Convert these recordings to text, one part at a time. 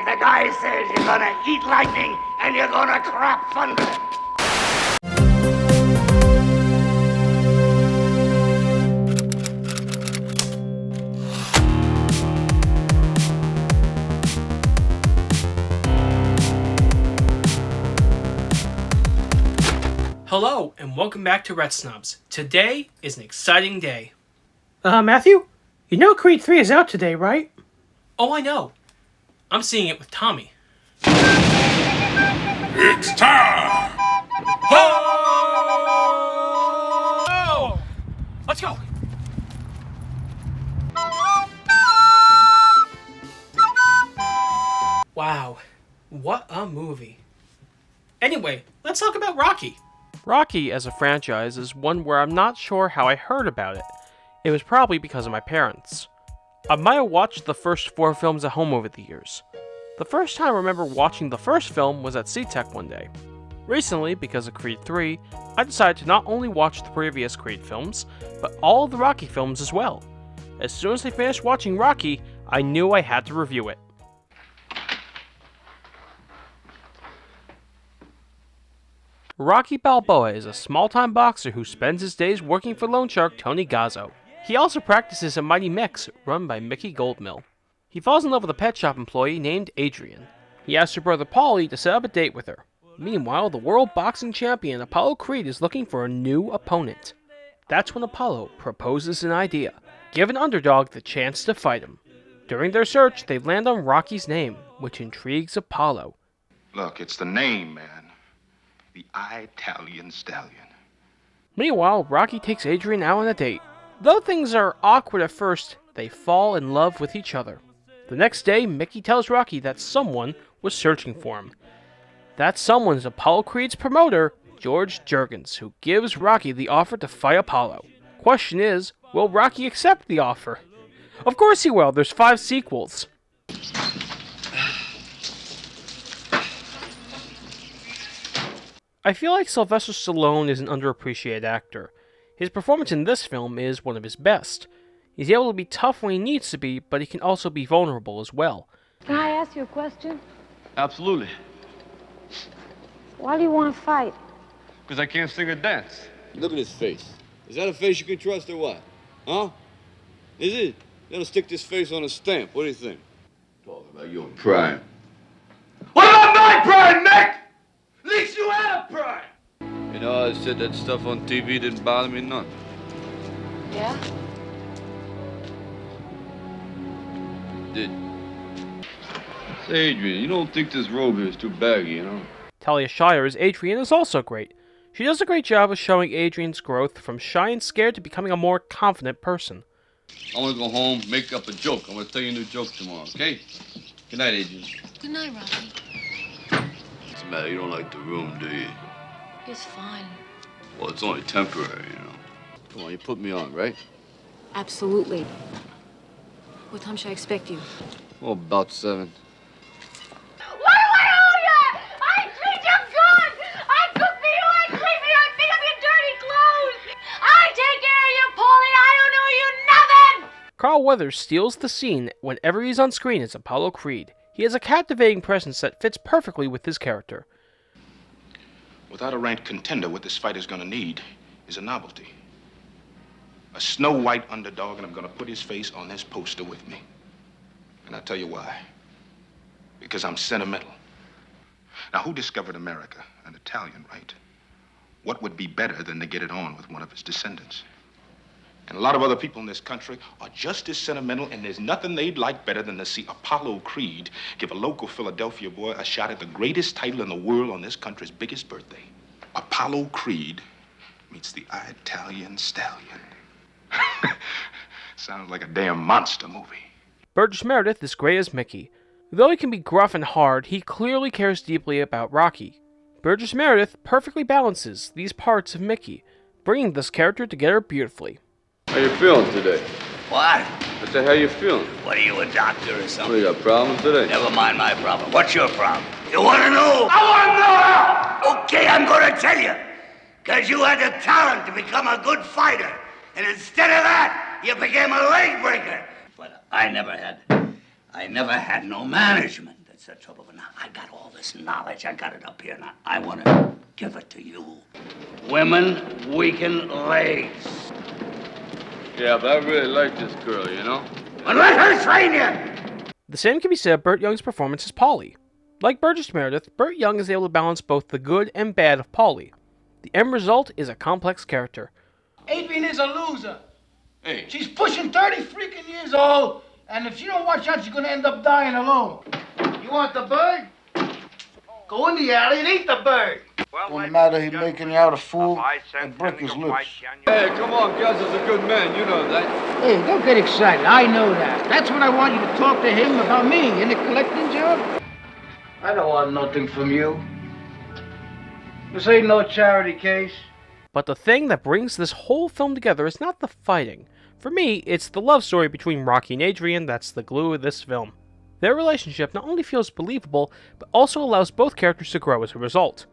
the guy says you're gonna eat lightning and you're gonna crap thunder. Hello, and welcome back to Retsnobs. Today is an exciting day. Matthew? You know Creed 3 is out today, right? Oh, I know. I'm seeing it with Tommy. It's time! Ho! Let's go! Wow, what a movie. Anyway, let's talk about Rocky. Rocky as a franchise is one where I'm not sure how I heard about it. It was probably because of my parents. I might have watched the first 4 films at home over the years. The first time I remember watching the first film was at SeaTech one day. Recently, because of Creed 3, I decided to not only watch the previous Creed films, but all of the Rocky films as well. As soon as I finished watching Rocky, I knew I had to review it. Rocky Balboa is a small-time boxer who spends his days working for loan shark Tony Gazzo. He also practices at Mighty Mix, run by Mickey Goldmill. He falls in love with a pet shop employee named Adrian. He asks her brother Paulie to set up a date with her. Meanwhile, the world boxing champion Apollo Creed is looking for a new opponent. That's when Apollo proposes an idea. Give an underdog the chance to fight him. During their search, they land on Rocky's name, which intrigues Apollo. Look, it's the name, man. The Italian Stallion. Meanwhile, Rocky takes Adrian out on a date. Though things are awkward at first, they fall in love with each other. The next day, Mickey tells Rocky that someone was searching for him. That someone is Apollo Creed's promoter, George Juergens, who gives Rocky the offer to fight Apollo. Question is, will Rocky accept the offer? Of course he will, there's 5 sequels. I feel like Sylvester Stallone is an underappreciated actor. His performance in this film is one of his best. He's able to be tough when he needs to be, but he can also be vulnerable as well. Can I ask you a question? Absolutely. Why do you want to fight? Because I can't sing or dance. Look at his face. Is that a face you can trust or what? Huh? Is it? Gotta stick this face on a stamp. What do you think? Talk about your prime. What about my prime, Nick? At least you had a prime. You know, I said that stuff on TV didn't bother me none. Yeah? It did. Say, Adrian, you don't think this robe here is too baggy, you know? Talia Shire as Adrian is also great. She does a great job of showing Adrian's growth from shy and scared to becoming a more confident person. I want to go home, make up a joke. I'm going to tell you a new joke tomorrow, okay? Good night, Adrian. Good night, Rocky. What's the matter? You don't like the room, do you? It's fine. Well, it's only temporary, you know. Come on, you put me on, right? Absolutely. What time should I expect you? Oh, about 7. What do I owe you? I treat you good. I cook for you. I clean for you. I pick up your dirty clothes. I take care of you, Paulie. I don't owe you nothing. Carl Weathers steals the scene whenever he's on screen as Apollo Creed. He has a captivating presence that fits perfectly with his character. Without a ranked contender, what this fight is gonna need is a novelty. A Snow White underdog, and I'm gonna put his face on this poster with me. And I'll tell you why. Because I'm sentimental. Now, who discovered America? An Italian, right? What would be better than to get it on with one of his descendants? And a lot of other people in this country are just as sentimental, and there's nothing they'd like better than to see Apollo Creed give a local Philadelphia boy a shot at the greatest title in the world on this country's biggest birthday. Apollo Creed meets the Italian Stallion. Sounds like a damn monster movie. Burgess Meredith is great as Mickey. Though he can be gruff and hard, he clearly cares deeply about Rocky. Burgess Meredith perfectly balances these parts of Mickey, bringing this character together beautifully. How you feeling today? What? I said, how you feeling? What are you, a doctor or What, something? you got problems today? Never mind my problem. What's your problem? You want to know? I want to know how! Okay, I'm going to tell you. Because you had the talent to become a good fighter. And instead of that, you became a leg breaker. But I never had no management. That's the trouble. Now, I got all this knowledge. I got it up here, and I want to give it to you. Women weaken legs. Yeah, but I really like this girl, you know? Well, let her train you! The same can be said of Burt Young's performance as Polly. Like Burgess Meredith, Burt Young is able to balance both the good and bad of Polly. The end result is a complex character. Adrian is a loser. Hey. She's pushing 30 freaking years old, and if she don't watch out, she's gonna end up dying alone. You want the bird? Go in the alley and eat the bird. No matter he making you out a fool, and break his lips. Hey, come on, Gus is a good man, you know that. Hey, don't get excited. I know that. That's what I want you to talk to him about me in the collecting job. I don't want nothing from you. This ain't no charity case. But the thing that brings this whole film together is not the fighting. For me, it's the love story between Rocky and Adrian that's the glue of this film. Their relationship not only feels believable, but also allows both characters to grow as a result.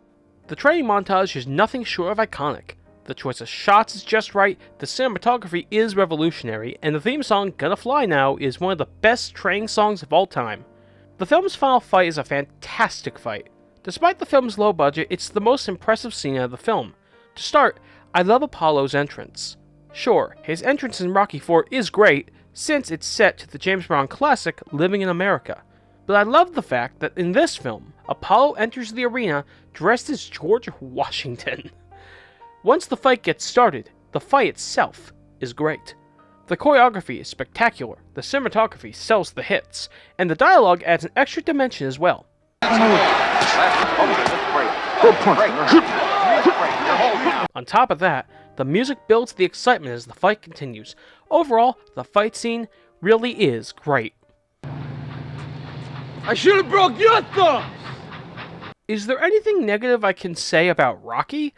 The training montage is nothing short of iconic. The choice of shots is just right, the cinematography is revolutionary, and the theme song, Gonna Fly Now, is one of the best training songs of all time. The film's final fight is a fantastic fight. Despite the film's low budget, it's the most impressive scene of the film. To start, I love Apollo's entrance. Sure, his entrance in Rocky IV is great, since it's set to the James Brown classic Living in America. But I love the fact that in this film, Apollo enters the arena dressed as George Washington. Once the fight gets started, the fight itself is great. The choreography is spectacular, the cinematography sells the hits, and the dialogue adds an extra dimension as well. On top of that, the music builds the excitement as the fight continues. Overall, the fight scene really is great. I should have broke your thumbs! Is there anything negative I can say about Rocky?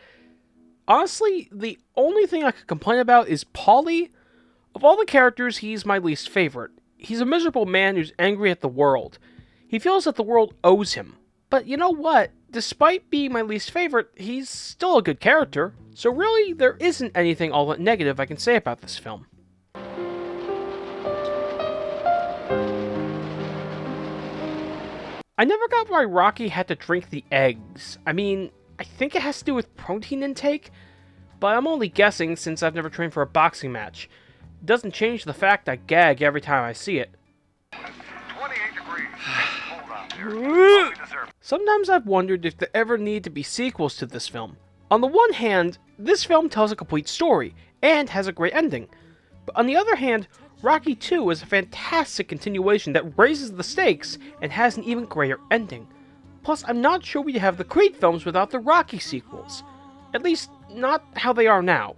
Honestly, the only thing I could complain about is Paulie. Of all the characters, he's my least favorite. He's a miserable man who's angry at the world. He feels that the world owes him. But you know what? Despite being my least favorite, he's still a good character. So really, there isn't anything all that negative I can say about this film. I never got why Rocky had to drink the eggs. I mean, I think it has to do with protein intake, but I'm only guessing since I've never trained for a boxing match. It doesn't change the fact I gag every time I see it. 28 degrees. Hold on, Sometimes I've wondered if there ever need to be sequels to this film. On the one hand, this film tells a complete story, and has a great ending. But on the other hand, Rocky 2 is a fantastic continuation that raises the stakes and has an even greater ending. Plus, I'm not sure we'd have the Creed films without the Rocky sequels. At least, not how they are now.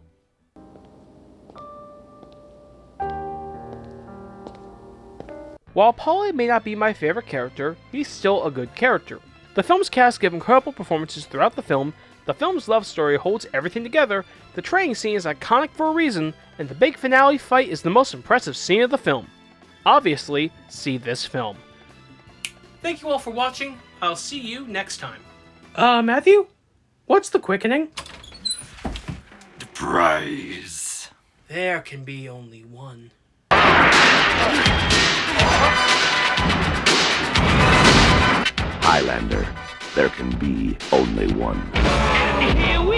While Paulie may not be my favorite character, he's still a good character. The film's cast give incredible performances throughout the film, the film's love story holds everything together, the training scene is iconic for a reason, and the big finale fight is the most impressive scene of the film. Obviously, see this film. Thank you all for watching. I'll see you next time. Matthew? What's the quickening? The prize. There can be only one. Highlander, there can be only one. Here we